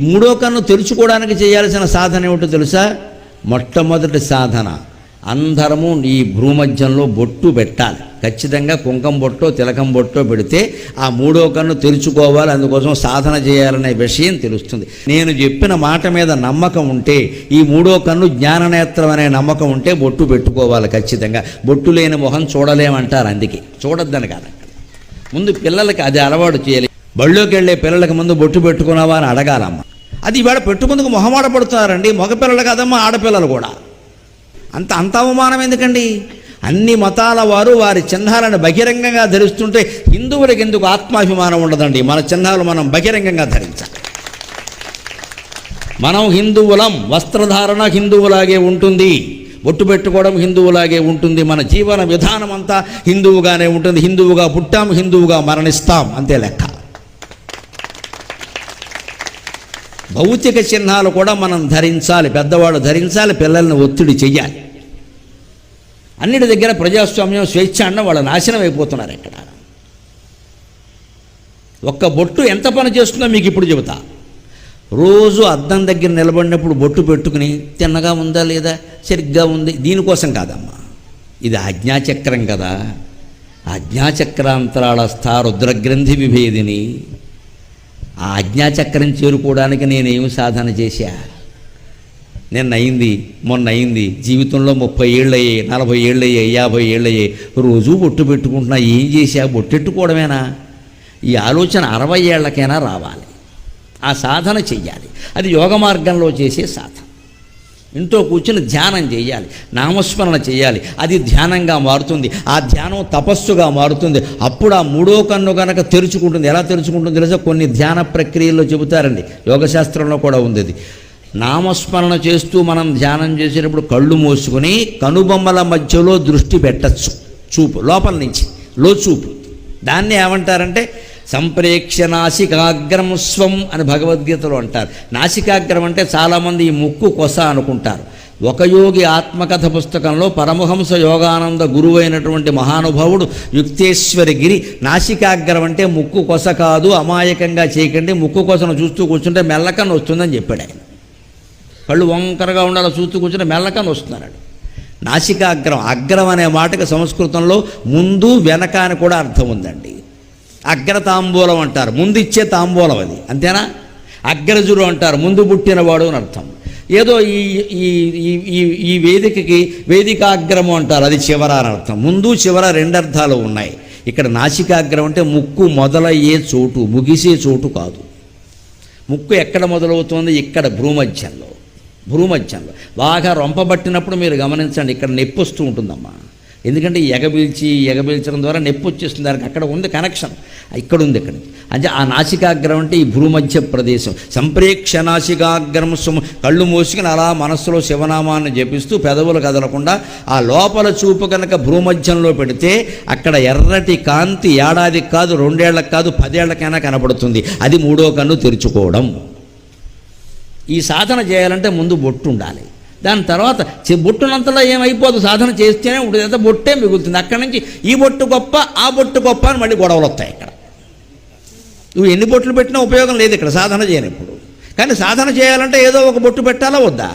మూడో కన్ను తెరుచుకోవడానికి చేయాల్సిన సాధన ఏమిటో తెలుసా? మొట్టమొదటి సాధన, అందరము ఈ భ్రూమధ్యంలో బొట్టు పెట్టాలి. ఖచ్చితంగా కుంకం బొట్టో తిలకం బొట్టో పెడితే ఆ మూడో కన్ను తెరుచుకోవాలి. అందుకోసం సాధన చేయాలనే విషయం తెలుస్తుంది. నేను చెప్పిన మాట మీద నమ్మకం ఉంటే, ఈ మూడో కన్ను జ్ఞాననేత్రం అనే నమ్మకం ఉంటే బొట్టు పెట్టుకోవాలి ఖచ్చితంగా. బొట్టు లేని మొహం చూడలేమంటారు, అందుకే చూడొద్దని కాదు. ముందు పిల్లలకి అది అలవాటు చేయాలి. బళ్ళోకి వెళ్ళే పిల్లలకి ముందు బొట్టు పెట్టుకున్నావా అని అడగాలమ్మ. అది ఇవాళ పెట్టుకుందుకు మొహమాట పడుతున్నారండి. మగపిల్లలు కాదమ్మా, ఆడపిల్లలు కూడా. అంత అవమానం ఎందుకండి? అన్ని మతాల వారు వారి చిహ్నాలను బహిరంగంగా ధరిస్తుంటే హిందువులకు ఎందుకు ఆత్మాభిమానం ఉండదండి? మన చిహ్నాలు మనం బహిరంగంగా ధరించాలి. మనం హిందువులం, వస్త్రధారణ హిందువులాగే ఉంటుంది, బొట్టు పెట్టుకోవడం హిందువులాగే ఉంటుంది, మన జీవన విధానం అంతా హిందువుగానే ఉంటుంది. హిందువుగా పుట్టాం, హిందువుగా మరణిస్తాం, అంతే లెక్క. భౌతిక చిహ్నాలు కూడా మనం ధరించాలి, పెద్దవాళ్ళు ధరించాలి, పిల్లల్ని ఒత్తిడి చెయ్యాలి. అన్నిటి దగ్గర ప్రజాస్వామ్యం, స్వేచ్ఛ అన్న వాళ్ళు నాశనం అయిపోతున్నారు. ఇక్కడ ఒక్క బొట్టు ఎంత పని చేస్తుందో మీకు ఇప్పుడు చెబుతా. రోజు అద్దం దగ్గర నిలబడినప్పుడు బొట్టు పెట్టుకుని తిన్నగా ఉందా లేదా, సరిగ్గా ఉంది, దీనికోసం కాదమ్మా. ఇది ఆజ్ఞాచక్రం కదా. ఆజ్ఞాచక్రాంతరాళస్థ రుద్రగ్రంథి విభేదిని. ఆ ఆజ్ఞాచక్రం చేరుకోవడానికి నేనేమి సాధన చేశా? నిన్న అయింది, మొన్న అయింది, జీవితంలో 30 ఏళ్ళయ్యాయి, 40 ఏళ్ళయ్యాయి, 50 ఏళ్ళయ్యాయి, రోజు బొట్టు పెట్టుకుంటున్నా. ఏం చేశా? బొట్టెట్టుకోవడమేనా? ఈ ఆలోచన 60 ఏళ్లకైనా రావాలి. ఆ సాధన చెయ్యాలి. అది యోగ మార్గంలో చేసే సాధన. ఇంట్లో కూర్చుని ధ్యానం చేయాలి, నామస్మరణ చేయాలి. అది ధ్యానంగా మారుతుంది. ఆ ధ్యానం తపస్సుగా మారుతుంది. అప్పుడు ఆ మూడో కన్ను కనుక తెరుచుకుంటుంది. ఎలా తెరుచుకుంటుంది తెలుసా? కొన్ని ధ్యాన ప్రక్రియల్లో చెబుతారండి, యోగశాస్త్రంలో కూడా ఉంది అది. నామస్మరణ చేస్తూ మనం ధ్యానం చేసేటప్పుడు కళ్ళు మూసుకొని కనుబొమ్మల మధ్యలో దృష్టి పెట్టచ్చు. చూపు లోపల నుంచి లోచూపు. దాన్ని ఏమంటారంటే సంప్రేక్ష నాసికాగ్రం స్వం అని భగవద్గీతలో అంటారు. నాసికాగ్రం అంటే చాలామంది ఈ ముక్కు కొస అనుకుంటారు. ఒక యోగి ఆత్మకథ పుస్తకంలో పరమహంస యోగానంద గురువైనటువంటి మహానుభావుడు యుక్తేశ్వరి గిరి నాసికాగ్రం అంటే ముక్కు కొస కాదు, అమాయకంగా చేయకండి, ముక్కు కొసను చూస్తూ కూర్చుంటే మెల్లకన్ను వస్తుందని చెప్పాడు ఆయన. కళ్ళు వంకరగా ఉండాలో చూస్తూ కూర్చుంటే మెల్లకన్ను వస్తున్నాడు. నాసికాగ్రం, అగ్రం అనే మాటకి సంస్కృతంలో ముందు వెనక అని కూడా అర్థం ఉందండి. అగ్ర తాంబూలం అంటారు, ముందు ఇచ్చే తాంబూలం అది, అంతేనా? అగ్రజుడు అంటారు, ముందు పుట్టినవాడు అని అర్థం. ఏదో ఈ వేదికకి వేదికాగ్రము అంటారు, అది చివర అని అర్థం. ముందు చివర 2 అర్థాలు ఉన్నాయి. ఇక్కడ నాసికాగ్రం అంటే ముక్కు మొదలయ్యే చోటు, ముగిసే చోటు కాదు. ముక్కు ఎక్కడ మొదలవుతుంది? ఇక్కడ భ్రూమధ్యంలో. బాగా రొంపబట్టినప్పుడు మీరు గమనించండి, ఇక్కడ నొప్పి వస్తూ ఉంటుందమ్మా. ఎందుకంటే ఎగబీల్చడం ద్వారా నొప్పి వచ్చేస్తుంది. దానికి అక్కడ ఉంది కనెక్షన్, ఇక్కడ ఉంది. ఇక్కడ అంటే ఆ నాసికాగ్రం అంటే ఈ భ్రూమధ్య ప్రదేశం. సంప్రేక్ష నాసికాగ్రం కళ్ళు మూసుకుని అలా మనస్సులో శివనామాన్ని జపిస్తూ పెదవులు కదలకుండా ఆ లోపల చూపు కనుక భ్రూమధ్యంలో పెడితే అక్కడ ఎర్రటి కాంతి ఏడాదికి కాదు, 2 ఏళ్లకు కాదు, 10 ఏళ్లకైనా కనపడుతుంది. అది మూడో కన్ను తెరుచుకోవడం. ఈ సాధన చేయాలంటే ముందు బొట్టు ఉండాలి. దాని తర్వాత బొట్టునంతలో ఏమైపోదు, సాధన చేస్తేనే ఉంటుంది. అంత బొట్టే మిగులుతుంది. అక్కడి నుంచి ఈ బొట్టు గొప్ప, ఆ బొట్టు గొప్ప అని మళ్ళీ గొడవలు వస్తాయి. ఇక్కడ నువ్వు ఎన్ని బొట్లు పెట్టినా ఉపయోగం లేదు ఇక్కడ సాధన చేయనప్పుడు. కానీ సాధన చేయాలంటే ఏదో ఒక బొట్టు పెట్టాలా వద్దా?